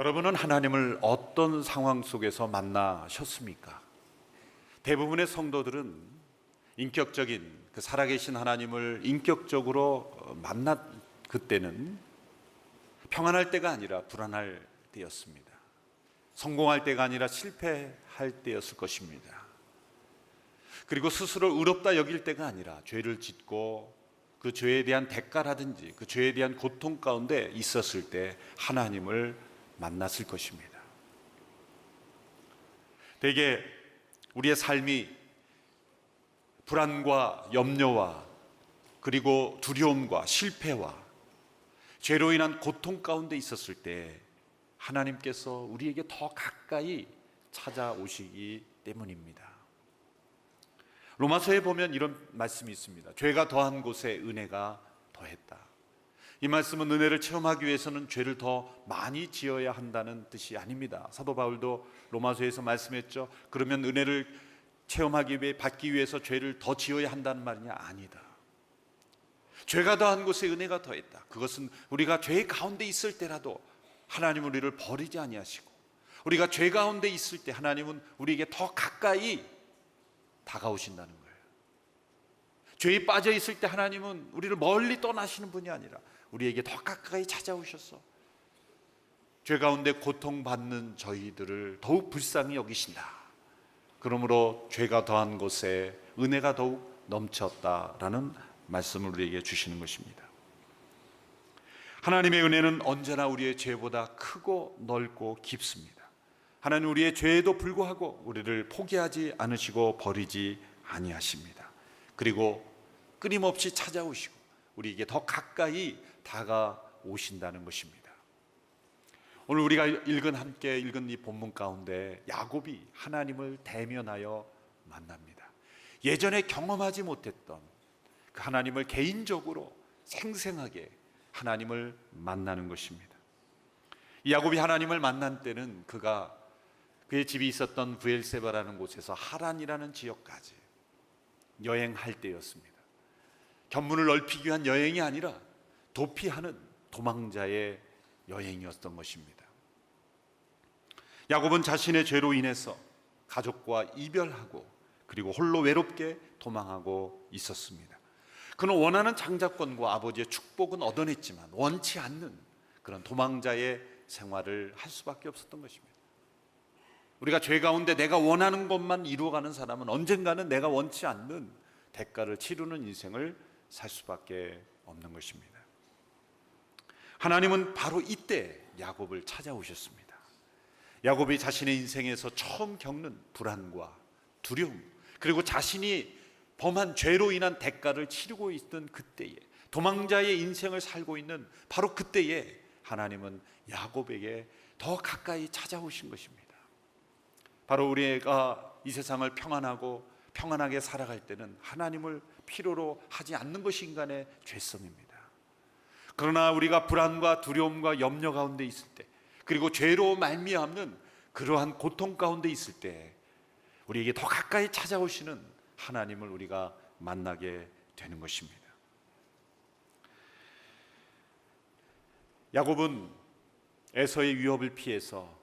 여러분은 하나님을 어떤 상황 속에서 만나셨습니까? 대부분의 성도들은 인격적인 그 살아계신 하나님을 인격적으로 만난 그때는 평안할 때가 아니라 불안할 때였습니다. 성공할 때가 아니라 실패할 때였을 것입니다. 그리고 스스로 의롭다 여길 때가 아니라 죄를 짓고 그 죄에 대한 대가라든지 그 죄에 대한 고통 가운데 있었을 때 하나님을 만났을 것입니다. 대개 우리의 삶이 불안과 염려와 그리고 두려움과 실패와 죄로 인한 고통 가운데 있었을 때 하나님께서 우리에게 더 가까이 찾아오시기 때문입니다. 로마서에 보면 이런 말씀이 있습니다. 죄가 더한 곳에 은혜가 더했다. 이 말씀은 은혜를 체험하기 위해서는 죄를 더 많이 지어야 한다는 뜻이 아닙니다. 사도 바울도 로마서에서 말씀했죠. 그러면 은혜를 체험하기 위해 받기 위해서 죄를 더 지어야 한다는 말이냐? 아니다. 죄가 더한 곳에 은혜가 더했다. 그것은 우리가 죄 가운데 있을 때라도 하나님은 우리를 버리지 아니하시고 우리가 죄 가운데 있을 때 하나님은 우리에게 더 가까이 다가오신다는 거예요. 죄에 빠져 있을 때 하나님은 우리를 멀리 떠나시는 분이 아니라 우리에게 더 가까이 찾아오셔서 죄 가운데 고통받는 저희들을 더욱 불쌍히 여기신다. 그러므로 죄가 더한 곳에 은혜가 더욱 넘쳤다라는 말씀을 우리에게 주시는 것입니다. 하나님의 은혜는 언제나 우리의 죄보다 크고 넓고 깊습니다. 하나님 우리의 죄에도 불구하고 우리를 포기하지 않으시고 버리지 아니하십니다. 그리고 끊임없이 찾아오시고 우리에게 더 가까이 다가오신다는 것입니다. 오늘 우리가 함께 읽은 이 본문 가운데 야곱이 하나님을 대면하여 만납니다. 예전에 경험하지 못했던 그 하나님을 개인적으로 생생하게 하나님을 만나는 것입니다. 이 야곱이 하나님을 만난 때는 그가 그의 집이 있었던 브엘세바라는 곳에서 하란이라는 지역까지 여행할 때였습니다. 견문을 넓히기 위한 여행이 아니라 도피하는 도망자의 여행이었던 것입니다. 야곱은 자신의 죄로 인해서 가족과 이별하고 그리고 홀로 외롭게 도망하고 있었습니다. 그는 원하는 장자권과 아버지의 축복은 얻어냈지만 원치 않는 그런 도망자의 생활을 할 수밖에 없었던 것입니다. 우리가 죄 가운데 내가 원하는 것만 이루어가는 사람은 언젠가는 내가 원치 않는 대가를 치르는 인생을 살 수밖에 없는 것입니다. 하나님은 바로 이때 야곱을 찾아오셨습니다. 야곱이 자신의 인생에서 처음 겪는 불안과 두려움 그리고 자신이 범한 죄로 인한 대가를 치르고 있던 그때에 도망자의 인생을 살고 있는 바로 그때에 하나님은 야곱에게 더 가까이 찾아오신 것입니다. 바로 우리가 이 세상을 평안하게 살아갈 때는 하나님을 필요로 하지 않는 것이 인간의 죄성입니다. 그러나 우리가 불안과 두려움과 염려 가운데 있을 때 그리고 죄로 말미암는 그러한 고통 가운데 있을 때 우리에게 더 가까이 찾아오시는 하나님을 우리가 만나게 되는 것입니다. 야곱은 에서의 위협을 피해서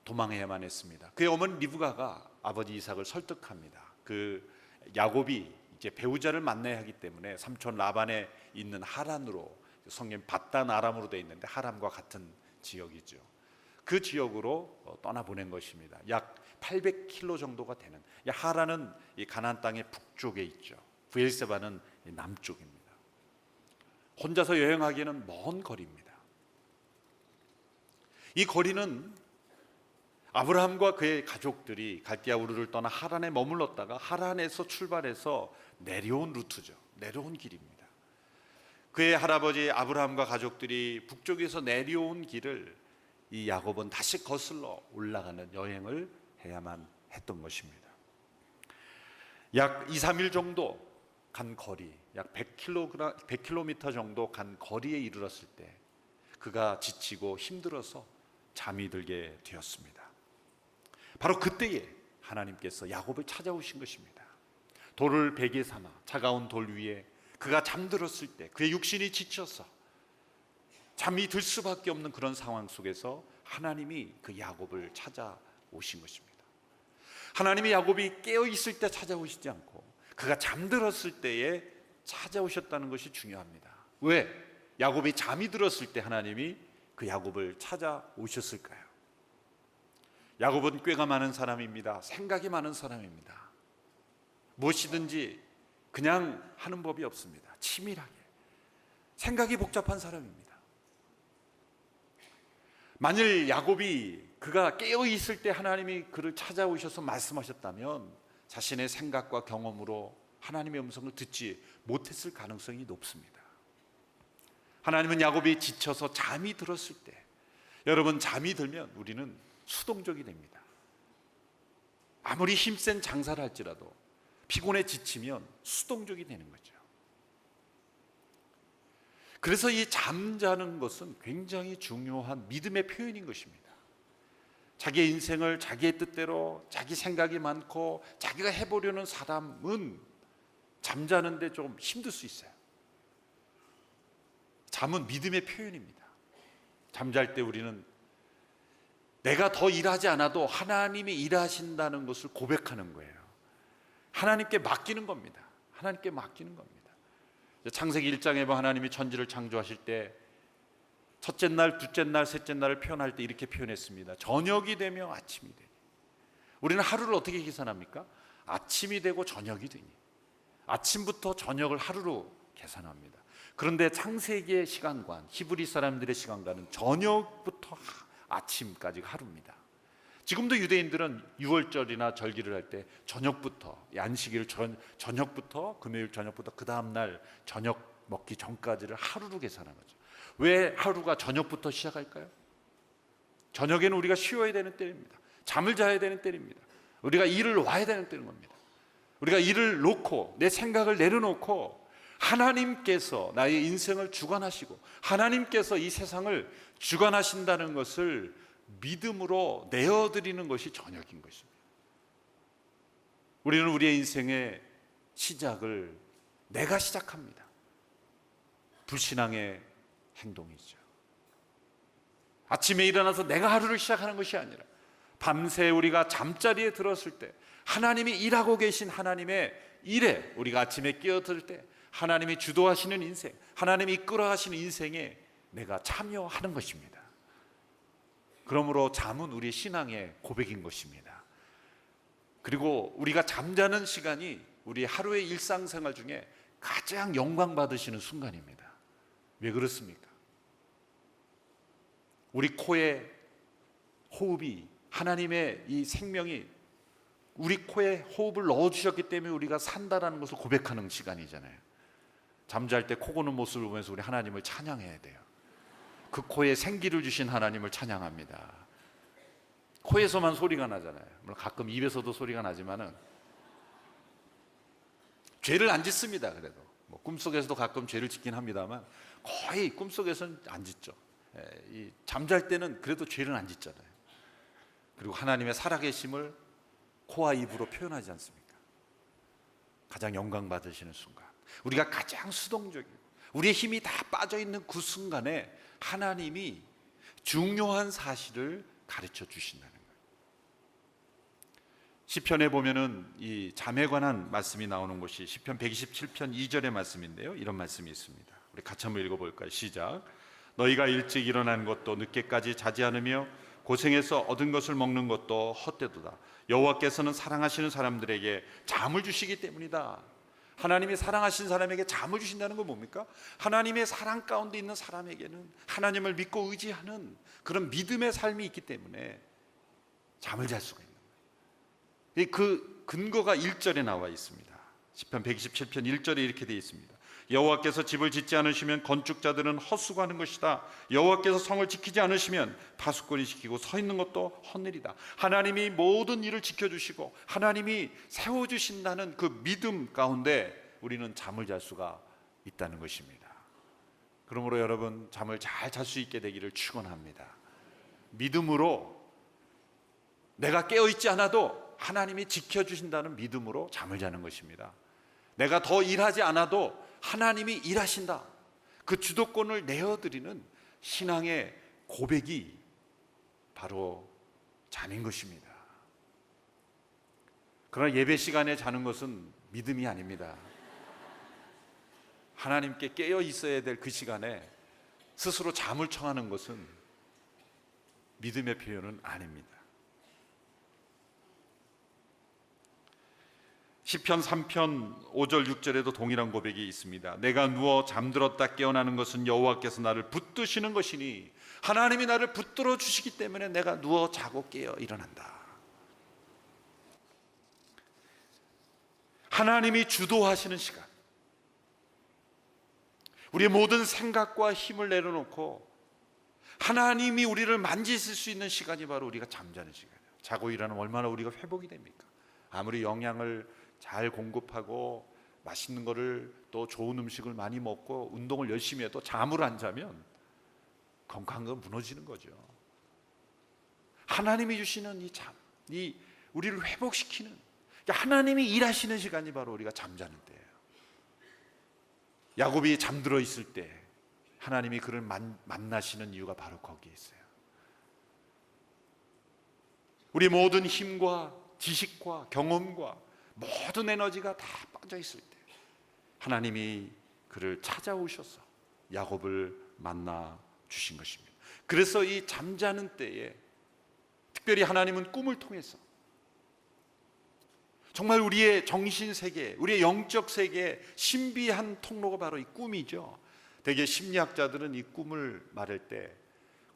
도망해야만 했습니다. 그의 어머니 리브가가 아버지 이삭을 설득합니다. 그 야곱이 이제 배우자를 만나야 하기 때문에 삼촌 라반에 있는 하란으로, 성경 바단 아람으로 되어 있는데 하람과 같은 지역이죠. 그 지역으로 떠나보낸 것입니다. 약 800km 정도가 되는, 하란은 이 가나안 땅의 북쪽에 있죠. 브엘세바는 남쪽입니다. 혼자서 여행하기에는 먼 거리입니다. 이 거리는 아브라함과 그의 가족들이 갈대아 우르를 떠나 하란에 머물렀다가 하란에서 출발해서 내려온 루트죠. 내려온 길입니다. 그의 할아버지 아브라함과 가족들이 북쪽에서 내려온 길을 이 야곱은 다시 거슬러 올라가는 여행을 해야만 했던 것입니다. 약 2, 3일 정도 간 거리, 약 100km 정도 간 거리에 이르렀을 때 그가 지치고 힘들어서 잠이 들게 되었습니다. 바로 그때에 하나님께서 야곱을 찾아오신 것입니다. 돌을 베개 삼아 차가운 돌 위에 그가 잠들었을 때 그의 육신이 지쳐서 잠이 들 수밖에 없는 그런 상황 속에서 하나님이 그 야곱을 찾아오신 것입니다. 하나님이 야곱이 깨어 있을 때 찾아오시지 않고 그가 잠들었을 때에 찾아오셨다는 것이 중요합니다. 왜? 야곱이 잠이 들었을 때 하나님이 그 야곱을 찾아오셨을까요? 야곱은 꾀가 많은 사람입니다. 생각이 많은 사람입니다. 무엇이든지 그냥 하는 법이 없습니다. 치밀하게 생각이 복잡한 사람입니다. 만일 야곱이 그가 깨어 있을 때 하나님이 그를 찾아오셔서 말씀하셨다면 자신의 생각과 경험으로 하나님의 음성을 듣지 못했을 가능성이 높습니다. 하나님은 야곱이 지쳐서 잠이 들었을 때, 여러분 잠이 들면 우리는 수동적이 됩니다. 아무리 힘센 장사를 할지라도 피곤에 지치면 수동적이 되는 거죠. 그래서 이 잠자는 것은 굉장히 중요한 믿음의 표현인 것입니다. 자기의 인생을 자기의 뜻대로 자기 생각이 많고 자기가 해보려는 사람은 잠자는데 좀 힘들 수 있어요. 잠은 믿음의 표현입니다. 잠잘 때 우리는 내가 더 일하지 않아도 하나님이 일하신다는 것을 고백하는 거예요. 하나님께 맡기는 겁니다. 하나님께 맡기는 겁니다. 창세기 1장에 보면 하나님이 천지를 창조하실 때 첫째 날, 둘째 날, 셋째 날을 표현할 때 이렇게 표현했습니다. 저녁이 되며 아침이 되니. 우리는 하루를 어떻게 계산합니까? 아침이 되고 저녁이 되니. 아침부터 저녁을 하루로 계산합니다. 그런데 창세기의 시간관, 히브리 사람들의 시간관은 저녁부터 아침까지가 하루입니다. 지금도 유대인들은 유월절이나 절기를 할 때 저녁부터, 안식일 저녁부터, 금요일 저녁부터 그 다음날 저녁 먹기 전까지를 하루로 계산한 거죠. 왜 하루가 저녁부터 시작할까요? 저녁에는 우리가 쉬어야 되는 때입니다. 잠을 자야 되는 때입니다. 우리가 일을 와야 되는 때인 겁니다. 우리가 일을 놓고 내 생각을 내려놓고 하나님께서 나의 인생을 주관하시고 하나님께서 이 세상을 주관하신다는 것을 믿음으로 내어드리는 것이 저녁인 것입니다. 우리는 우리의 인생의 시작을 내가 시작합니다. 불신앙의 행동이죠. 아침에 일어나서 내가 하루를 시작하는 것이 아니라 밤새 우리가 잠자리에 들었을 때 하나님이 일하고 계신 하나님의 일에 우리가 아침에 깨어들 때 하나님이 주도하시는 인생, 하나님이 이끌어가시는 인생에 내가 참여하는 것입니다. 그러므로 잠은 우리의 신앙의 고백인 것입니다. 그리고 우리가 잠자는 시간이 우리 하루의 일상생활 중에 가장 영광 받으시는 순간입니다. 왜 그렇습니까? 우리 코에 호흡이, 하나님의 이 생명이 우리 코에 호흡을 넣어주셨기 때문에 우리가 산다라는 것을 고백하는 시간이잖아요. 잠잘 때 코 고는 모습을 보면서 우리 하나님을 찬양해야 돼요. 그 코에 생기를 주신 하나님을 찬양합니다. 코에서만 소리가 나잖아요. 물론 가끔 입에서도 소리가 나지만은 죄를 안 짓습니다. 그래도 뭐 꿈속에서도 가끔 죄를 짓긴 합니다만 거의 꿈속에서는 안 짓죠. 이 잠잘 때는 그래도 죄를 안 짓잖아요. 그리고 하나님의 살아계심을 코와 입으로 표현하지 않습니까? 가장 영광 받으시는 순간, 우리가 가장 수동적이고 우리의 힘이 다 빠져있는 그 순간에 하나님이 중요한 사실을 가르쳐 주신다는 거예요. 시편에 보면은 이 잠에 관한 말씀이 나오는 것이 시편 127편 2절의 말씀인데요. 이런 말씀이 있습니다. 우리 같이 한번 읽어볼까요? 시작. 너희가 일찍 일어나는 것도 늦게까지 자지 않으며 고생해서 얻은 것을 먹는 것도 헛되도다. 여호와께서는 사랑하시는 사람들에게 잠을 주시기 때문이다. 하나님이 사랑하신 사람에게 잠을 주신다는 건 뭡니까? 하나님의 사랑 가운데 있는 사람에게는 하나님을 믿고 의지하는 그런 믿음의 삶이 있기 때문에 잠을 잘 수가 있는 거예요. 그 근거가 1절에 나와 있습니다. 시편 127편 1절에 이렇게 되어 있습니다. 여호와께서 집을 짓지 않으시면 건축자들은 헛수고하는 것이다. 여호와께서 성을 지키지 않으시면 파수꾼이 지키고 서 있는 것도 헛일이다. 하나님이 모든 일을 지켜주시고 하나님이 세워주신다는 그 믿음 가운데 우리는 잠을 잘 수가 있다는 것입니다. 그러므로 여러분 잠을 잘 잘 수 있게 되기를 축원합니다. 믿음으로 내가 깨어있지 않아도 하나님이 지켜주신다는 믿음으로 잠을 자는 것입니다. 내가 더 일하지 않아도 하나님이 일하신다. 그 주도권을 내어드리는 신앙의 고백이 바로 잠인 것입니다. 그러나 예배 시간에 자는 것은 믿음이 아닙니다. 하나님께 깨어 있어야 될 그 시간에 스스로 잠을 청하는 것은 믿음의 표현은 아닙니다. 시편 3편 5절 6절에도 동일한 고백이 있습니다. 내가 누워 잠들었다 깨어나는 것은 여호와께서 나를 붙드시는 것이니 하나님이 나를 붙들어 주시기 때문에 내가 누워 자고 깨어 일어난다. 하나님이 주도하시는 시간, 우리의 모든 생각과 힘을 내려놓고 하나님이 우리를 만지실 수 있는 시간이 바로 우리가 잠자는 시간이에요. 자고 일어나면 얼마나 우리가 회복이 됩니까? 아무리 영양을 잘 공급하고 맛있는 거를 또 좋은 음식을 많이 먹고 운동을 열심히 해도 잠을 안 자면 건강은 무너지는 거죠. 하나님이 주시는 이 잠, 이 우리를 회복시키는, 그러니까 하나님이 일하시는 시간이 바로 우리가 잠자는 때예요. 야곱이 잠들어 있을 때 하나님이 그를 만나시는 이유가 바로 거기에 있어요. 우리 모든 힘과 지식과 경험과 모든 에너지가 다 빠져 있을 때 하나님이 그를 찾아오셔서 야곱을 만나 주신 것입니다. 그래서 이 잠자는 때에 특별히 하나님은 꿈을 통해서 정말 우리의 정신 세계, 우리의 영적 세계의 신비한 통로가 바로 이 꿈이죠. 대개 심리학자들은 이 꿈을 말할 때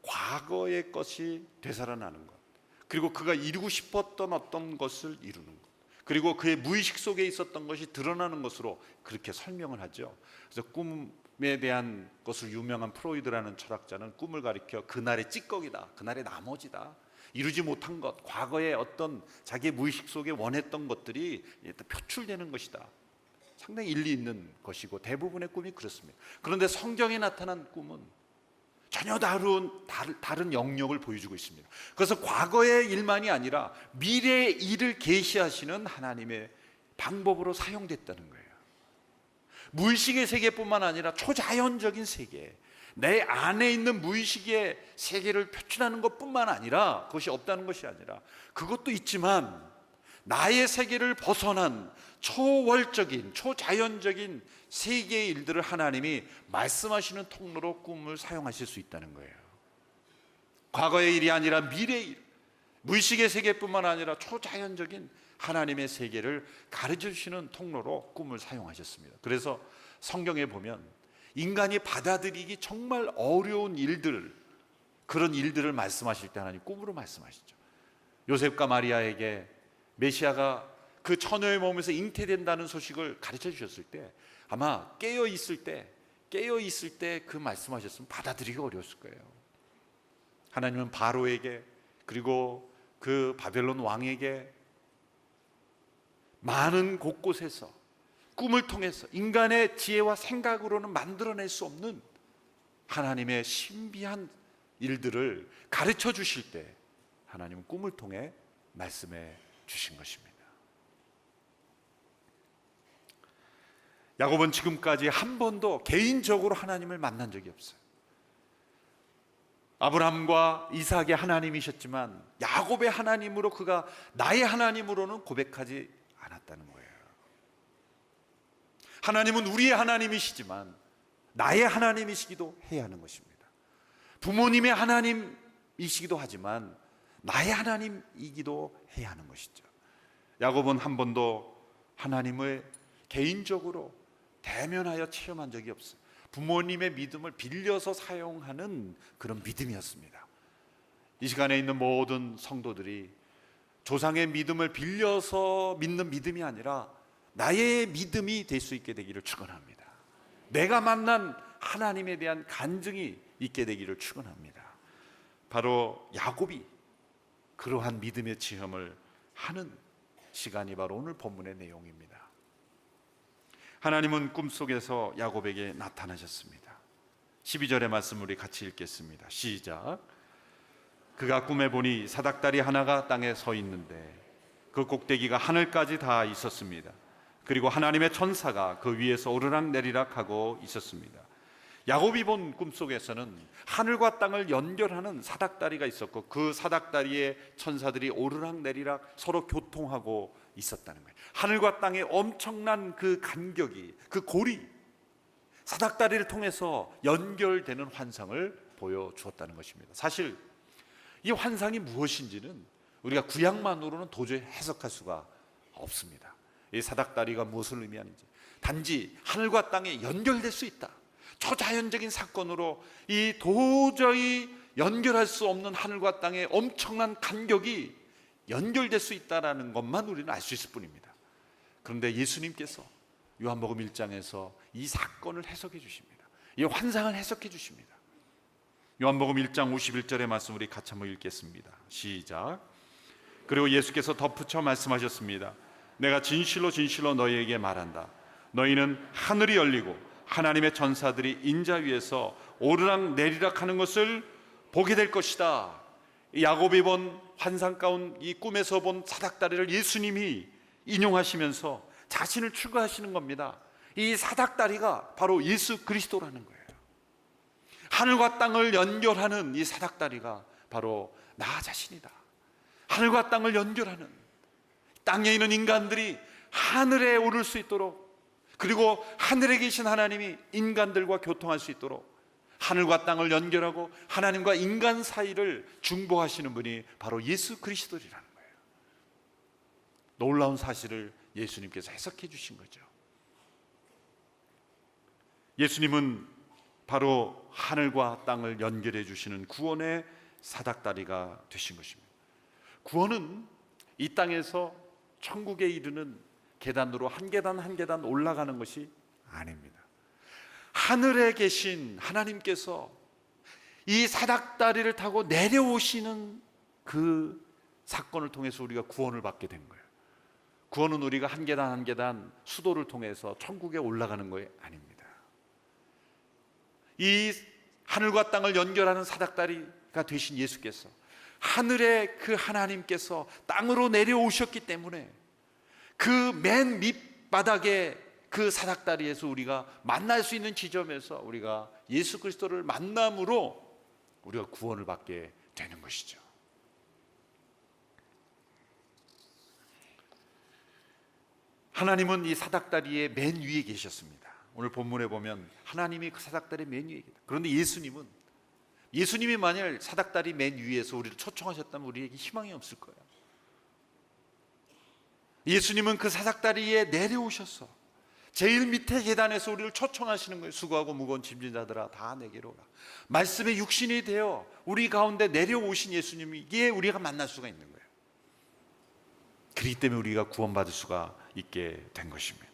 과거의 것이 되살아나는 것, 그리고 그가 이루고 싶었던 어떤 것을 이루는 것, 그리고 그의 무의식 속에 있었던 것이 드러나는 것으로 그렇게 설명을 하죠. 그래서 꿈에 대한 것을 유명한 프로이드라는 철학자는 꿈을 가리켜 그날의 찌꺼기다, 그날의 나머지다, 이루지 못한 것, 과거의 어떤 자기의 무의식 속에 원했던 것들이 표출되는 것이다. 상당히 일리 있는 것이고 대부분의 꿈이 그렇습니다. 그런데 성경에 나타난 꿈은 전혀 다른 영역을 보여주고 있습니다. 그래서 과거의 일만이 아니라 미래의 일을 계시하시는 하나님의 방법으로 사용됐다는 거예요. 무의식의 세계뿐만 아니라 초자연적인 세계, 내 안에 있는 무의식의 세계를 표출하는 것뿐만 아니라, 그것이 없다는 것이 아니라 그것도 있지만 나의 세계를 벗어난 초월적인, 초자연적인 세계의 일들을 하나님이 말씀하시는 통로로 꿈을 사용하실 수 있다는 거예요. 과거의 일이 아니라 미래의 일, 무의식의 세계뿐만 아니라 초자연적인 하나님의 세계를 가르쳐 주시는 통로로 꿈을 사용하셨습니다. 그래서 성경에 보면 인간이 받아들이기 정말 어려운 일들, 그런 일들을 말씀하실 때 하나님 꿈으로 말씀하시죠. 요셉과 마리아에게 메시아가 그 처녀의 몸에서 잉태된다는 소식을 가르쳐 주셨을 때 아마 깨어 있을 때 그 말씀하셨으면 받아들이기 어려웠을 거예요. 하나님은 바로에게, 그리고 그 바벨론 왕에게 많은 곳곳에서 꿈을 통해서 인간의 지혜와 생각으로는 만들어낼 수 없는 하나님의 신비한 일들을 가르쳐 주실 때 하나님은 꿈을 통해 말씀해 주신 것입니다. 야곱은 지금까지 한 번도 개인적으로 하나님을 만난 적이 없어요. 아브라함과 이삭의 하나님이셨지만 야곱의 하나님으로, 그가 나의 하나님으로는 고백하지 않았다는 거예요. 하나님은 우리의 하나님이시지만 나의 하나님이시기도 해야 하는 것입니다. 부모님의 하나님이시기도 하지만 나의 하나님이기도 해야 하는 것이죠. 야곱은 한 번도 하나님을 개인적으로 대면하여 체험한 적이 없어요. 부모님의 믿음을 빌려서 사용하는 그런 믿음이었습니다. 이 시간에 있는 모든 성도들이 조상의 믿음을 빌려서 믿는 믿음이 아니라 나의 믿음이 될 수 있게 되기를 축원합니다. 내가 만난 하나님에 대한 간증이 있게 되기를 축원합니다. 바로 야곱이 그러한 믿음의 체험을 하는 시간이 바로 오늘 본문의 내용입니다. 하나님은 꿈속에서 야곱에게 나타나셨습니다. 12절의 말씀 우리 같이 읽겠습니다. 시작. 그가 꿈에 보니 사닥다리 하나가 땅에 서 있는데 그 꼭대기가 하늘까지 다 있었습니다. 그리고 하나님의 천사가 그 위에서 오르락내리락 하고 있었습니다. 야곱이 본 꿈속에서는 하늘과 땅을 연결하는 사닥다리가 있었고 그 사닥다리에 천사들이 오르락내리락 서로 교통하고 있었다는 거예요. 하늘과 땅의 엄청난 그 간격이, 그 고리, 사닥다리를 통해서 연결되는 환상을 보여주었다는 것입니다. 사실 이 환상이 무엇인지는 우리가 구약만으로는 도저히 해석할 수가 없습니다. 이 사닥다리가 무엇을 의미하는지, 단지 하늘과 땅에 연결될 수 있다, 초자연적인 사건으로 이 도저히 연결할 수 없는 하늘과 땅의 엄청난 간격이 연결될 수 있다는 것만 우리는 알 수 있을 뿐입니다. 그런데 예수님께서 요한복음 1장에서 이 사건을 해석해 주십니다. 이 환상을 해석해 주십니다. 요한복음 1장 51절의 말씀 우리 같이 한번 읽겠습니다. 시작. 그리고 예수께서 덧붙여 말씀하셨습니다. 내가 진실로 진실로 너희에게 말한다. 너희는 하늘이 열리고 하나님의 전사들이 인자 위에서 오르락 내리락 하는 것을 보게 될 것이다. 야곱이 본 환상 가운 이 꿈에서 본 사닥다리를 예수님이 인용하시면서 자신을 추구하시는 겁니다. 이 사닥다리가 바로 예수 그리스도라는 거예요. 하늘과 땅을 연결하는 이 사닥다리가 바로 나 자신이다. 하늘과 땅을 연결하는, 땅에 있는 인간들이 하늘에 오를 수 있도록, 그리고 하늘에 계신 하나님이 인간들과 교통할 수 있도록 하늘과 땅을 연결하고 하나님과 인간 사이를 중보하시는 분이 바로 예수 그리스도라는 거예요. 놀라운 사실을 예수님께서 해석해 주신 거죠. 예수님은 바로 하늘과 땅을 연결해 주시는 구원의 사닥다리가 되신 것입니다. 구원은 이 땅에서 천국에 이르는 계단으로 한 계단 한 계단 올라가는 것이 아닙니다. 하늘에 계신 하나님께서 이 사닥다리를 타고 내려오시는 그 사건을 통해서 우리가 구원을 받게 된 거예요. 구원은 우리가 한 계단 한 계단 수도를 통해서 천국에 올라가는 것이 아닙니다. 이 하늘과 땅을 연결하는 사닥다리가 되신 예수께서, 하늘의 그 하나님께서 땅으로 내려오셨기 때문에 그 맨 밑바닥에 그 사닥다리에서 우리가 만날 수 있는 지점에서 우리가 예수 그리스도를 만남으로 우리가 구원을 받게 되는 것이죠. 하나님은 이 사닥다리의 맨 위에 계셨습니다. 오늘 본문에 보면 하나님이 그 사닥다리 맨 위에 계십니다. 그런데 예수님이 만약 사닥다리 맨 위에서 우리를 초청하셨다면 우리에게 희망이 없을 거예요. 예수님은 그 사닥다리에 내려오셔서 제일 밑에 계단에서 우리를 초청하시는 거예요. 수고하고 무거운 짐진 자들아 다 내게로 오라. 말씀의 육신이 되어 우리 가운데 내려오신 예수님이기에 우리가 만날 수가 있는 거예요. 그렇기 때문에 우리가 구원받을 수가 있게 된 것입니다.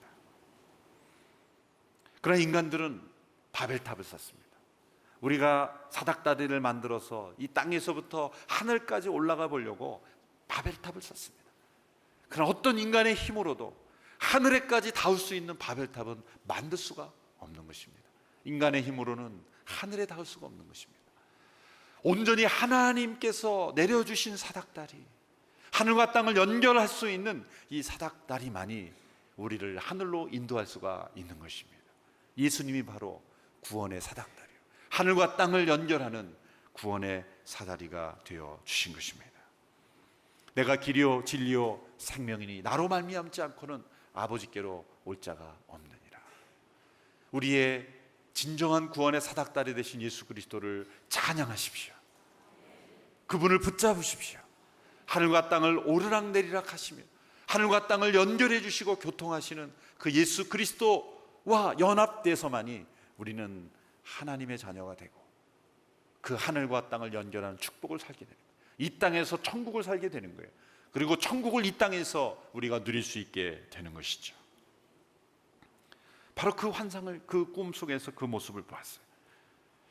그러나 인간들은 바벨탑을 쌓습니다. 우리가 사닥다리를 만들어서 이 땅에서부터 하늘까지 올라가 보려고 바벨탑을 쌓습니다. 그러나 어떤 인간의 힘으로도 하늘에까지 닿을 수 있는 바벨탑은 만들 수가 없는 것입니다. 인간의 힘으로는 하늘에 닿을 수가 없는 것입니다. 온전히 하나님께서 내려주신 사닥다리, 하늘과 땅을 연결할 수 있는 이 사닥다리만이 우리를 하늘로 인도할 수가 있는 것입니다. 예수님이 바로 구원의 사닥다리요, 하늘과 땅을 연결하는 구원의 사다리가 되어 주신 것입니다. 내가 길이요 진리요 생명이니 나로 말미암지 않고는 아버지께로 올 자가 없느니라. 우리의 진정한 구원의 사닥다리 되신 예수 그리스도를 찬양하십시오. 그분을 붙잡으십시오. 하늘과 땅을 오르락내리락 하시며 하늘과 땅을 연결해 주시고 교통하시는 그 예수 그리스도와 연합돼서만이 우리는 하나님의 자녀가 되고 그 하늘과 땅을 연결하는 축복을 살게 됩니다. 이 땅에서 천국을 살게 되는 거예요. 그리고 천국을 이 땅에서 우리가 누릴 수 있게 되는 것이죠. 바로 그 환상을, 그 꿈 속에서 그 모습을 보았어요.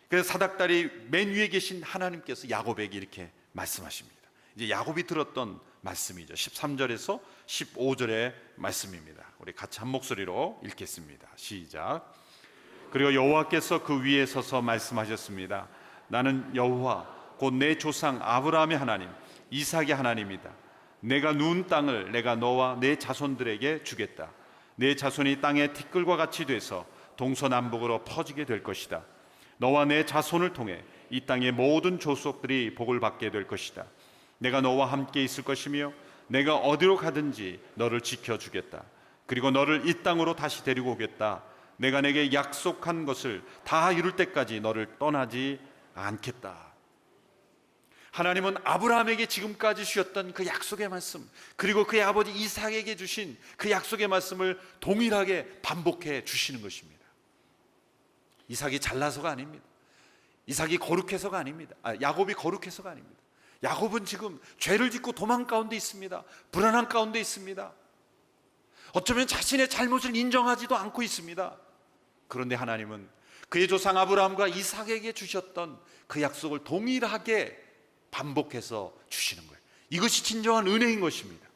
그래서 사닥다리 맨 위에 계신 하나님께서 야곱에게 이렇게 말씀하십니다. 이제 야곱이 들었던 말씀이죠. 13절에서 15절의 말씀입니다. 우리 같이 한 목소리로 읽겠습니다. 시작. 그리고 여호와께서 그 위에 서서 말씀하셨습니다. 나는 여호와 곧 내 조상 아브라함의 하나님 이삭의 하나님이다. 내가 누운 땅을 내가 너와 내 자손들에게 주겠다. 내 자손이 땅의 티끌과 같이 돼서 동서남북으로 퍼지게 될 것이다. 너와 내 자손을 통해 이 땅의 모든 족속들이 복을 받게 될 것이다. 내가 너와 함께 있을 것이며 내가 어디로 가든지 너를 지켜주겠다. 그리고 너를 이 땅으로 다시 데리고 오겠다. 내가 내게 약속한 것을 다 이룰 때까지 너를 떠나지 않겠다. 하나님은 아브라함에게 지금까지 주셨던 그 약속의 말씀, 그리고 그의 아버지 이삭에게 주신 그 약속의 말씀을 동일하게 반복해 주시는 것입니다. 이삭이 잘나서가 아닙니다. 이삭이 거룩해서가 아닙니다. 야곱이 거룩해서가 아닙니다. 야곱은 지금 죄를 짓고 도망 가운데 있습니다. 불안한 가운데 있습니다. 어쩌면 자신의 잘못을 인정하지도 않고 있습니다. 그런데 하나님은 그의 조상 아브라함과 이삭에게 주셨던 그 약속을 동일하게 반복해서 주시는 거예요. 이것이 진정한 은혜인 것입니다.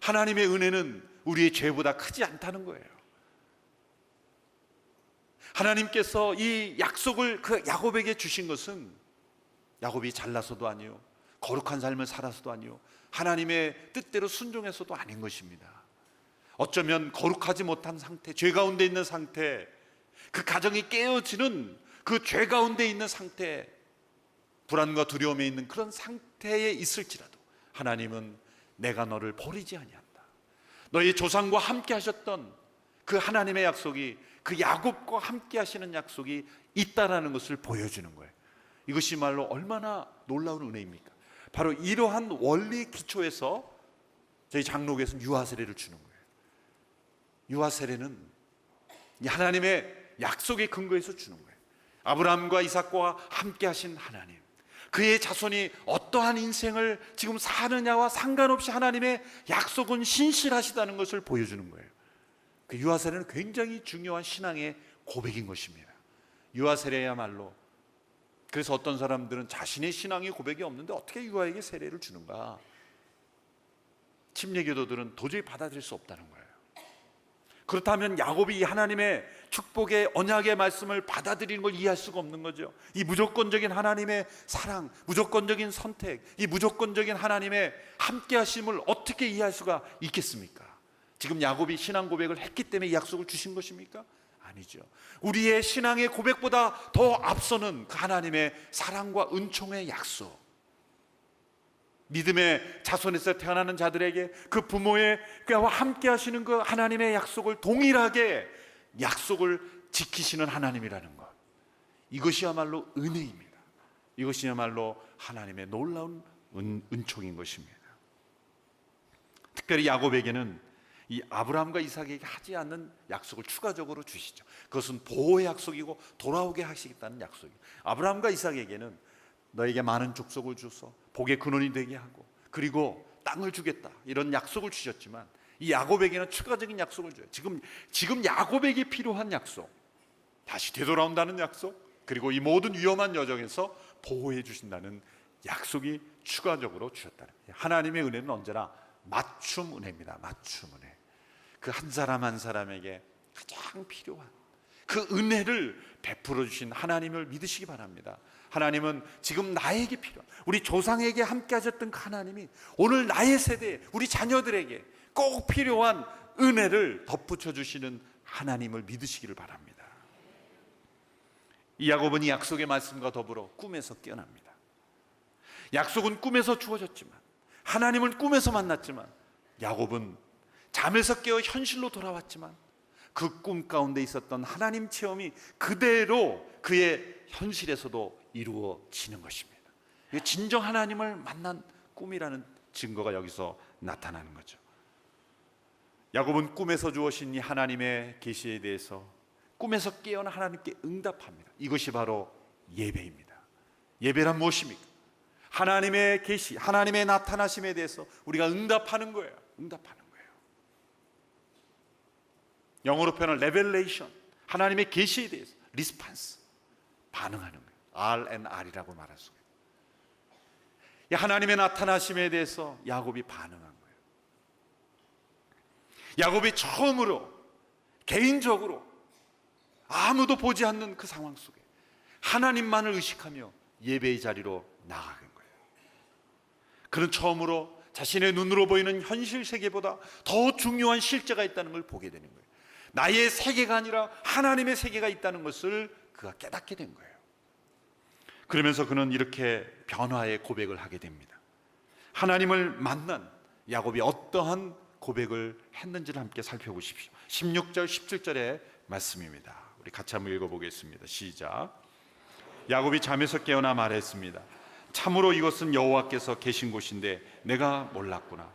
하나님의 은혜는 우리의 죄보다 크지 않다는 거예요. 하나님께서 이 약속을 그 야곱에게 주신 것은 야곱이 잘나서도 아니요, 거룩한 삶을 살아서도 아니요, 하나님의 뜻대로 순종해서도 아닌 것입니다. 어쩌면 거룩하지 못한 상태, 죄 가운데 있는 상태, 그 가정이 깨어지는 그 죄 가운데 있는 상태, 불안과 두려움에 있는 그런 상태에 있을지라도 하나님은 내가 너를 버리지 아니한다. 너희 조상과 함께 하셨던 그 하나님의 약속이, 그 야곱과 함께 하시는 약속이 있다라는 것을 보여주는 거예요. 이것이 말로 얼마나 놀라운 은혜입니까? 바로 이러한 원리 기초에서 저희 장로교에서는 유아 세례를 주는 거예요. 유아 세례는 하나님의 약속의 근거에서 주는 거예요. 아브라함과 이삭과 함께 하신 하나님, 그의 자손이 어떠한 인생을 지금 사느냐와 상관없이 하나님의 약속은 신실하시다는 것을 보여주는 거예요. 그 유아 세례는 굉장히 중요한 신앙의 고백인 것입니다. 유아 세례야말로, 그래서 어떤 사람들은 자신의 신앙의 고백이 없는데 어떻게 유아에게 세례를 주는가? 침례교도들은 도저히 받아들일 수 없다는 거예요. 그렇다면 야곱이 하나님의 축복의 언약의 말씀을 받아들이는 걸 이해할 수가 없는 거죠. 이 무조건적인 하나님의 사랑, 무조건적인 선택, 이 무조건적인 하나님의 함께 하심을 어떻게 이해할 수가 있겠습니까? 지금 야곱이 신앙 고백을 했기 때문에 이 약속을 주신 것입니까? 아니죠. 우리의 신앙의 고백보다 더 앞서는 그 하나님의 사랑과 은총의 약속, 믿음의 자손에서 태어나는 자들에게 그 부모의 그와 함께 하시는 그 하나님의 약속을 동일하게 약속을 지키시는 하나님이라는 것, 이것이야말로 은혜입니다. 이것이야말로 하나님의 놀라운 은총인 것입니다. 특별히 야곱에게는 이 아브라함과 이삭에게 하지 않는 약속을 추가적으로 주시죠. 그것은 보호의 약속이고 돌아오게 하시겠다는 약속이에요. 아브라함과 이삭에게는 너에게 많은 족속을 주소 복의 근원이 되게 하고 그리고 땅을 주겠다, 이런 약속을 주셨지만 이 야곱에게는 추가적인 약속을 줘요. 지금 야곱에게 필요한 약속, 다시 되돌아온다는 약속, 그리고 이 모든 위험한 여정에서 보호해 주신다는 약속이 추가적으로 주셨다는 거예요. 하나님의 은혜는 언제나 맞춤 은혜입니다. 맞춤 은혜. 그 한 사람 한 사람에게 가장 필요한 그 은혜를 베풀어 주신 하나님을 믿으시기 바랍니다. 하나님은 지금 나에게 필요한, 우리 조상에게 함께 하셨던 그 하나님이 오늘 나의 세대, 우리 자녀들에게 꼭 필요한 은혜를 덧붙여 주시는 하나님을 믿으시기를 바랍니다. 이 야곱은 이 약속의 말씀과 더불어 꿈에서 깨어납니다. 약속은 꿈에서 주어졌지만, 하나님은 꿈에서 만났지만, 야곱은 잠에서 깨어 현실로 돌아왔지만 그 꿈 가운데 있었던 하나님 체험이 그대로 그의 현실에서도 이루어지는 것입니다. 진정 하나님을 만난 꿈이라는 증거가 여기서 나타나는 거죠. 야곱은 꿈에서 주어진 이 하나님의 계시에 대해서 꿈에서 깨어나 하나님께 응답합니다. 이것이 바로 예배입니다. 예배란 무엇입니까? 하나님의 계시, 하나님의 나타나심에 대해서 우리가 응답하는 거예요. 응답하는 거예요. 영어로 표현한 revelation, 하나님의 계시에 대해서 response, 반응하는 거예요. R&R이라고 말할 수 있어요. 하나님의 나타나심에 대해서 야곱이 반응한 거예요. 야곱이 처음으로 개인적으로 아무도 보지 않는 그 상황 속에 하나님만을 의식하며 예배의 자리로 나아간 거예요. 그는 처음으로 자신의 눈으로 보이는 현실 세계보다 더 중요한 실제가 있다는 걸 보게 되는 거예요. 나의 세계가 아니라 하나님의 세계가 있다는 것을 그가 깨닫게 된 거예요. 그러면서 그는 이렇게 변화의 고백을 하게 됩니다. 하나님을 만난 야곱이 어떠한 고백을 했는지를 함께 살펴보십시오. 16절 17절의 말씀입니다. 우리 같이 한번 읽어보겠습니다. 시작. 야곱이 잠에서 깨어나 말했습니다. 참으로 이것은 여호와께서 계신 곳인데 내가 몰랐구나.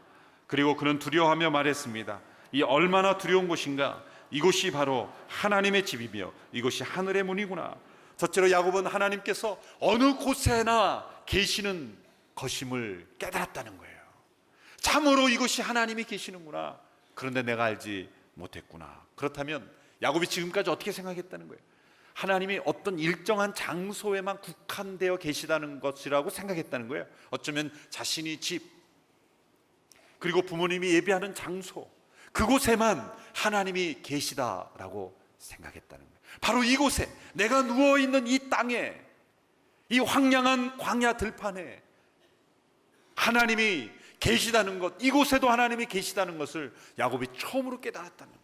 그리고 그는 두려워하며 말했습니다. 이 얼마나 두려운 곳인가. 이곳이 바로 하나님의 집이며 이곳이 하늘의 문이구나. 첫째로 야곱은 하나님께서 어느 곳에나 계시는 것임을 깨달았다는 거예요. 참으로 이곳이 하나님이 계시는구나. 그런데 내가 알지 못했구나. 그렇다면 야곱이 지금까지 어떻게 생각했다는 거예요? 하나님이 어떤 일정한 장소에만 국한되어 계시다는 것이라고 생각했다는 거예요. 어쩌면 자신이 집, 그리고 부모님이 예배하는 장소, 그곳에만 하나님이 계시다라고 생각했다는 거예요. 바로 이곳에, 내가 누워있는 이 땅에, 이 황량한 광야 들판에 하나님이 계시다는 것, 이곳에도 하나님이 계시다는 것을 야곱이 처음으로 깨달았다는 거예요.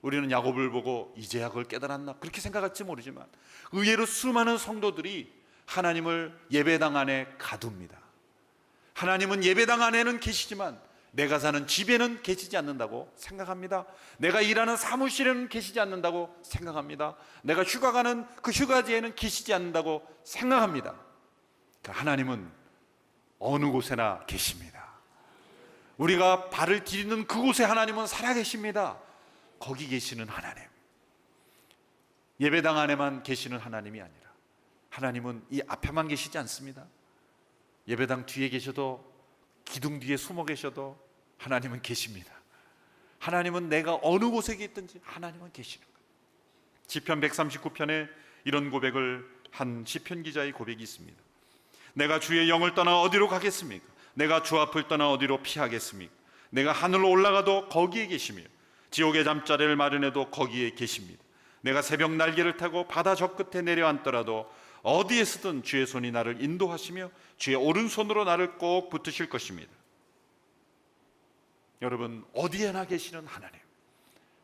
우리는 야곱을 보고 이제야 그걸 깨달았나 그렇게 생각할지 모르지만 의외로 수많은 성도들이 하나님을 예배당 안에 가둡니다. 하나님은 예배당 안에는 계시지만 내가 사는 집에는 계시지 않는다고 생각합니다. 내가 일하는 사무실에는 계시지 않는다고 생각합니다. 내가 휴가 가는 그 휴가지에는 계시지 않는다고 생각합니다. 그러니까 하나님은 어느 곳에나 계십니다. 우리가 발을 디디는 그곳에 하나님은 살아계십니다. 거기 계시는 하나님, 예배당 안에만 계시는 하나님이 아니라 하나님은 이 앞에만 계시지 않습니다. 예배당 뒤에 계셔도, 기둥 뒤에 숨어 계셔도 하나님은 계십니다. 하나님은 내가 어느 곳에 있든지 하나님은 계시는 거예요. 시편 139편에 이런 고백을 한 시편 기자의 고백이 있습니다. 내가 주의 영을 떠나 어디로 가겠습니까? 내가 주 앞을 떠나 어디로 피하겠습니까? 내가 하늘로 올라가도 거기에 계시며 지옥의 잠자리를 마련해도 거기에 계십니다. 내가 새벽 날개를 타고 바다 저 끝에 내려앉더라도 어디에서든 주의 손이 나를 인도하시며 주의 오른손으로 나를 꼭 붙으실 것입니다. 여러분, 어디에나 계시는 하나님,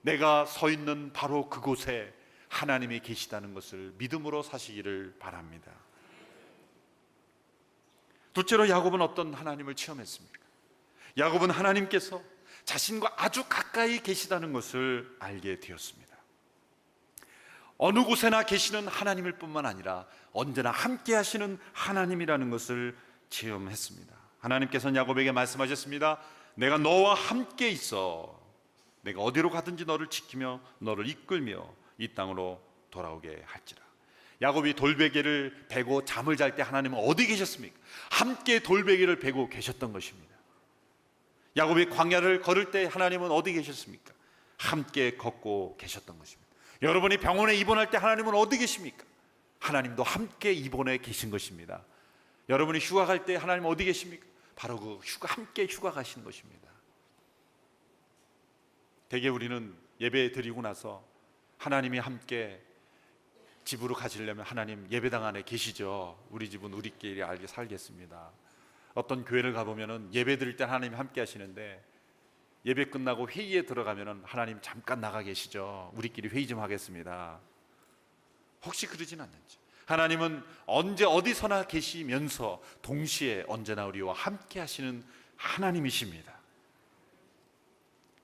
내가 서 있는 바로 그곳에 하나님이 계시다는 것을 믿음으로 사시기를 바랍니다. 둘째로 야곱은 어떤 하나님을 체험했습니까? 야곱은 하나님께서 자신과 아주 가까이 계시다는 것을 알게 되었습니다. 어느 곳에나 계시는 하나님일 뿐만 아니라 언제나 함께 하시는 하나님이라는 것을 체험했습니다. 하나님께서는 야곱에게 말씀하셨습니다. 내가 너와 함께 있어. 내가 어디로 가든지 너를 지키며 너를 이끌며 이 땅으로 돌아오게 할지라. 야곱이 돌베개를 베고 잠을 잘 때 하나님은 어디 계셨습니까? 함께 돌베개를 베고 계셨던 것입니다. 야곱이 광야를 걸을 때 하나님은 어디 계셨습니까? 함께 걷고 계셨던 것입니다. 여러분이 병원에 입원할 때 하나님은 어디 계십니까? 하나님도 함께 입원해 계신 것입니다. 여러분이 휴가 갈 때 하나님 어디 계십니까? 바로 그 함께 휴가 가시는 것입니다. 대개 우리는 예배 드리고 나서 하나님이 함께 집으로 가시려면 하나님 예배당 안에 계시죠. 우리 집은 우리끼리 알게 살겠습니다. 어떤 교회를 가보면 예배 드릴 때 하나님이 함께 하시는데 예배 끝나고 회의에 들어가면 하나님 잠깐 나가 계시죠. 우리끼리 회의 좀 하겠습니다. 혹시 그러진 않는지, 하나님은 언제 어디서나 계시면서 동시에 언제나 우리와 함께 하시는 하나님이십니다.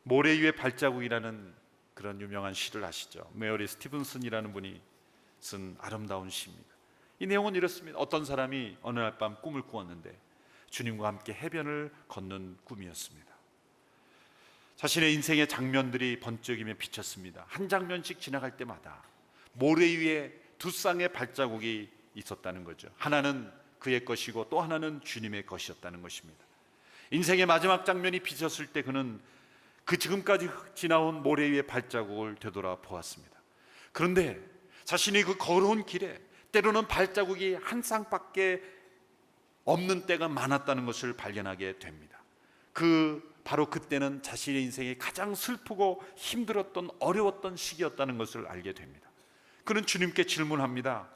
모래 위의 발자국이라는 그런 유명한 시를 아시죠? 메어리 스티븐슨이라는 분이 쓴 아름다운 시입니다. 이 내용은 이렇습니다. 어떤 사람이 어느 날 밤 꿈을 꾸었는데 주님과 함께 해변을 걷는 꿈이었습니다. 자신의 인생의 장면들이 번쩍이며 비쳤습니다. 한 장면씩 지나갈 때마다 모래 위에 두 쌍의 발자국이 있었다는 거죠. 하나는 그의 것이고 또 하나는 주님의 것이었다는 것입니다. 인생의 마지막 장면이 비쳤을 때 그는 그 지금까지 지나온 모래 위의 발자국을 되돌아 보았습니다. 그런데 자신이 그 걸어온 길에 때로는 발자국이 한 쌍밖에 없는 때가 많았다는 것을 발견하게 됩니다. 바로 그때는 자신의 인생이 가장 슬프고 힘들었던, 어려웠던 시기였다는 것을 알게 됩니다. 그는 주님께 질문합니다.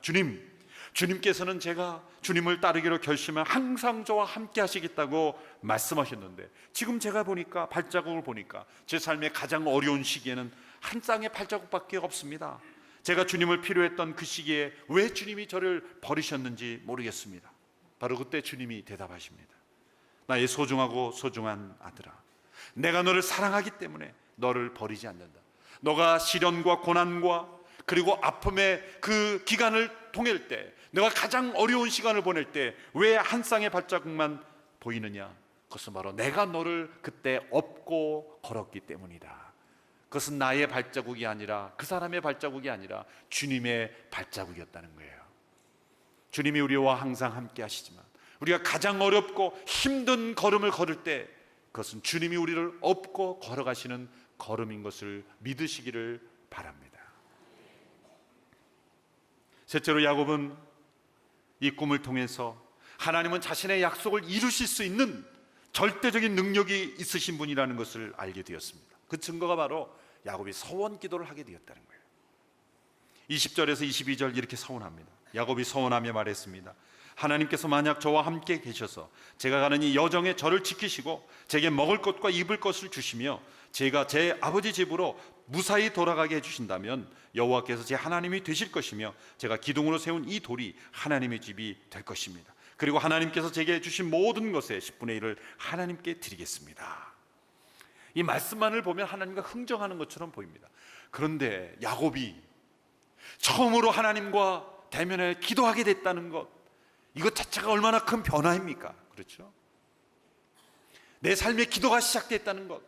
주님께서는 제가 주님을 따르기로 결심하면 항상 저와 함께 하시겠다고 말씀하셨는데 지금 제가 보니까, 발자국을 보니까 제 삶의 가장 어려운 시기에는 한 쌍의 발자국밖에 없습니다. 제가 주님을 필요했던 그 시기에 왜 주님이 저를 버리셨는지 모르겠습니다. 바로 그때 주님이 대답하십니다. 나의 소중하고 소중한 아들아, 내가 너를 사랑하기 때문에 너를 버리지 않는다. 너가 시련과 고난과 그리고 아픔의 그 기간을 통할 때, 내가 가장 어려운 시간을 보낼 때 왜 한 쌍의 발자국만 보이느냐? 그것은 바로 내가 너를 그때 업고 걸었기 때문이다. 그것은 나의 발자국이 아니라, 그 사람의 발자국이 아니라 주님의 발자국이었다는 거예요. 주님이 우리와 항상 함께 하시지만 우리가 가장 어렵고 힘든 걸음을 걸을 때 그것은 주님이 우리를 업고 걸어가시는 걸음인 것을 믿으시기를 바랍니다. 셋째로, 야곱은 이 꿈을 통해서 하나님은 자신의 약속을 이루실 수 있는 절대적인 능력이 있으신 분이라는 것을 알게 되었습니다. 그 증거가 바로 야곱이 서원 기도를 하게 되었다는 거예요. 20절에서 22절 이렇게 서원합니다. 야곱이 서원하며 말했습니다. 하나님께서 만약 저와 함께 계셔서 제가 가는 이 여정에 저를 지키시고 제게 먹을 것과 입을 것을 주시며 제가 제 아버지 집으로 무사히 돌아가게 해주신다면 여호와께서 제 하나님이 되실 것이며 제가 기둥으로 세운 이 돌이 하나님의 집이 될 것입니다. 그리고 하나님께서 제게 주신 모든 것의 10분의 1을 하나님께 드리겠습니다. 이 말씀만을 보면 하나님과 흥정하는 것처럼 보입니다. 그런데 야곱이 처음으로 하나님과 대면해 기도하게 됐다는 것, 이것 자체가 얼마나 큰 변화입니까? 그렇죠? 내 삶의 기도가 시작됐다는 것,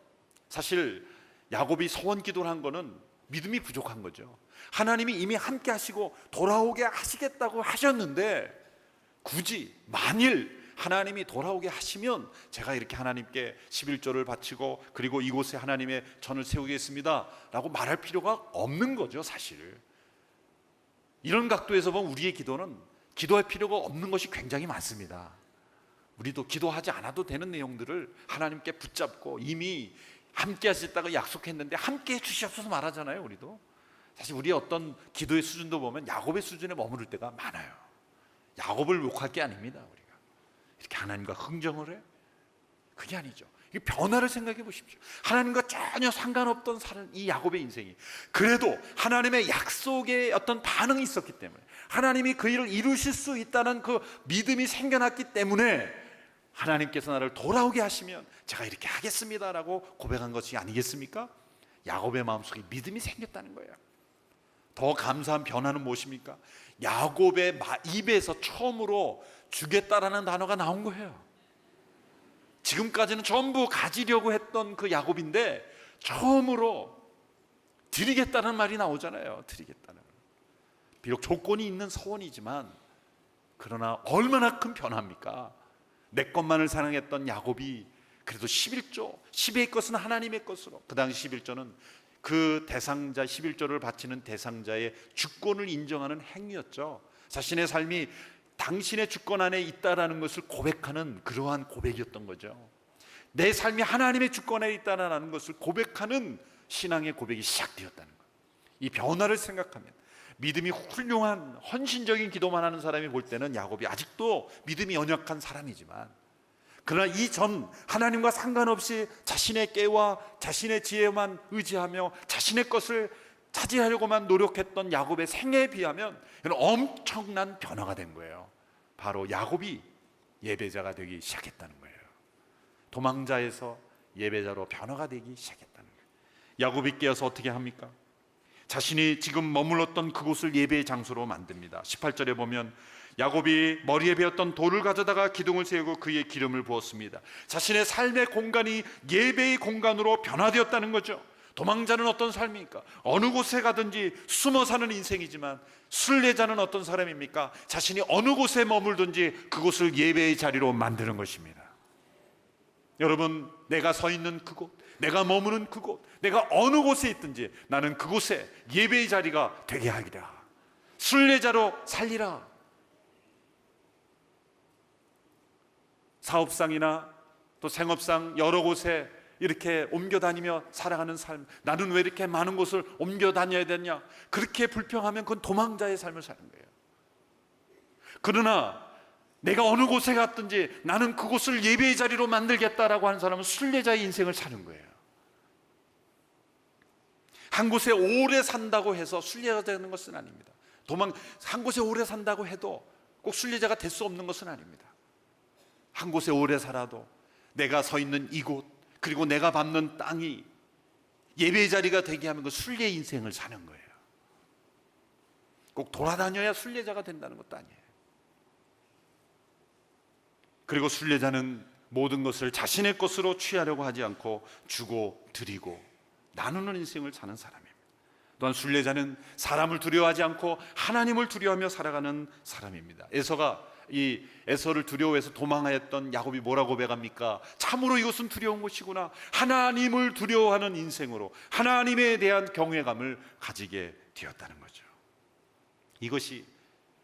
사실 야곱이 서원 기도를 한 거는 믿음이 부족한 거죠. 하나님이 이미 함께 하시고 돌아오게 하시겠다고 하셨는데 굳이 만일 하나님이 돌아오게 하시면 제가 이렇게 하나님께 11조를 바치고 그리고 이곳에 하나님의 전을 세우겠습니다 라고 말할 필요가 없는 거죠. 사실 이런 각도에서 보면 우리의 기도는 기도할 필요가 없는 것이 굉장히 많습니다. 우리도 기도하지 않아도 되는 내용들을 하나님께 붙잡고 이미 함께 하시겠다고 약속했는데 함께 해주시옵소서 말하잖아요. 우리도 사실 우리의 어떤 기도의 수준도 보면 야곱의 수준에 머무를 때가 많아요. 야곱을 욕할 게 아닙니다. 우리가 이렇게 하나님과 흥정을 해? 그게 아니죠. 이 변화를 생각해 보십시오. 하나님과 전혀 상관없던 사는 이 야곱의 인생이 그래도 하나님의 약속에 어떤 반응이 있었기 때문에, 하나님이 그 일을 이루실 수 있다는 그 믿음이 생겨났기 때문에 하나님께서 나를 돌아오게 하시면 제가 이렇게 하겠습니다라고 고백한 것이 아니겠습니까? 야곱의 마음속에 믿음이 생겼다는 거예요. 더 감사한 변화는 무엇입니까? 야곱의 입에서 처음으로 주겠다라는 단어가 나온 거예요. 지금까지는 전부 가지려고 했던 그 야곱인데 처음으로 드리겠다는 말이 나오잖아요. 드리겠다는. 비록 조건이 있는 서원이지만 그러나 얼마나 큰 변화입니까? 내 것만을 사랑했던 야곱이 그래도 11조, 10의 것은 하나님의 것으로, 그 당시 11조는 그 대상자, 11조를 바치는 대상자의 주권을 인정하는 행위였죠. 자신의 삶이 당신의 주권 안에 있다라는 것을 고백하는 그러한 고백이었던 거죠. 내 삶이 하나님의 주권 안에 있다라는 것을 고백하는 신앙의 고백이 시작되었다는 거예요. 이 변화를 생각하면 믿음이 훌륭한 헌신적인 기도만 하는 사람이 볼 때는 야곱이 아직도 믿음이 연약한 사람이지만, 그러나 이전 하나님과 상관없이 자신의 깨와 자신의 지혜만 의지하며 자신의 것을 차지하려고만 노력했던 야곱의 생애에 비하면 엄청난 변화가 된 거예요. 바로 야곱이 예배자가 되기 시작했다는 거예요. 도망자에서 예배자로 변화가 되기 시작했다는 거예요. 야곱이 깨어서 어떻게 합니까? 자신이 지금 머물렀던 그곳을 예배의 장소로 만듭니다. 18절에 보면 야곱이 머리에 베었던 돌을 가져다가 기둥을 세우고 그의 기름을 부었습니다. 자신의 삶의 공간이 예배의 공간으로 변화되었다는 거죠. 도망자는 어떤 삶입니까? 어느 곳에 가든지 숨어 사는 인생이지만 순례자는 어떤 사람입니까? 자신이 어느 곳에 머물든지 그곳을 예배의 자리로 만드는 것입니다. 여러분, 내가 서 있는 그곳, 내가 머무는 그곳, 내가 어느 곳에 있든지 나는 그곳에 예배의 자리가 되게 하기라. 순례자로 살리라. 사업상이나 또 생업상 여러 곳에 이렇게 옮겨 다니며 살아가는 삶, 나는 왜 이렇게 많은 곳을 옮겨 다녀야 되냐, 그렇게 불평하면 그건 도망자의 삶을 사는 거예요. 그러나 내가 어느 곳에 갔든지 나는 그곳을 예배의 자리로 만들겠다라고 하는 사람은 순례자의 인생을 사는 거예요. 한 곳에 오래 산다고 해서 순례자가 되는 것은 아닙니다. 한 곳에 오래 산다고 해도 꼭 순례자가 될 수 없는 것은 아닙니다. 한 곳에 오래 살아도 내가 서 있는 이곳, 그리고 내가 밟는 땅이 예배의 자리가 되게 하면 그 순례 인생을 사는 거예요. 꼭 돌아다녀야 순례자가 된다는 것도 아니에요. 그리고 순례자는 모든 것을 자신의 것으로 취하려고 하지 않고 주고 드리고 나누는 인생을 사는 사람입니다. 또한 순례자는 사람을 두려워하지 않고 하나님을 두려워하며 살아가는 사람입니다. 에서를 두려워해서 도망하였던 야곱이 뭐라고 고백합니까? 참으로 이것은 두려운 것이구나. 하나님을 두려워하는 인생으로 하나님에 대한 경외감을 가지게 되었다는 거죠. 이것이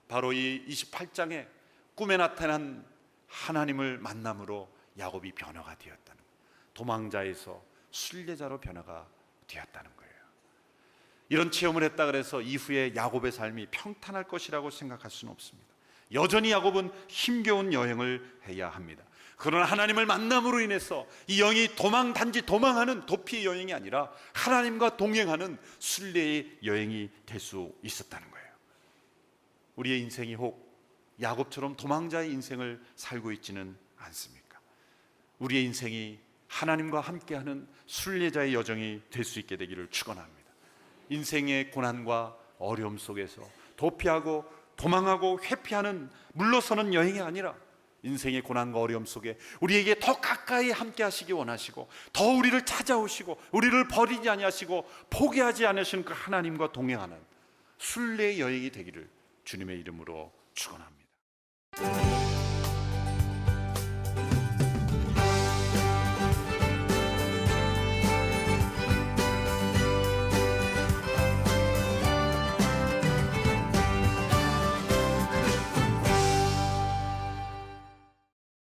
바로 이 28장에 꿈에 나타난 하나님을 만남으로 야곱이 변화가 되었다는 거예요. 도망자에서 순례자로 변화가 되었다는 거예요. 이런 체험을 했다 그래서 이후에 야곱의 삶이 평탄할 것이라고 생각할 수는 없습니다. 여전히 야곱은 힘겨운 여행을 해야 합니다. 그러나 하나님을 만남으로 인해서 이 여행이 단지 도망하는 도피의 여행이 아니라 하나님과 동행하는 순례의 여행이 될 수 있었다는 거예요. 우리의 인생이 혹 야곱처럼 도망자의 인생을 살고 있지는 않습니까? 우리의 인생이 하나님과 함께하는 순례자의 여정이 될 수 있게 되기를 축원합니다. 인생의 고난과 어려움 속에서 도피하고 도망하고 회피하는 물러서는 여행이 아니라 인생의 고난과 어려움 속에 우리에게 더 가까이 함께 하시기 원하시고 더 우리를 찾아오시고 우리를 버리지 아니하시고 포기하지 않으시는 그 하나님과 동행하는 순례의 여행이 되기를 주님의 이름으로 축원합니다.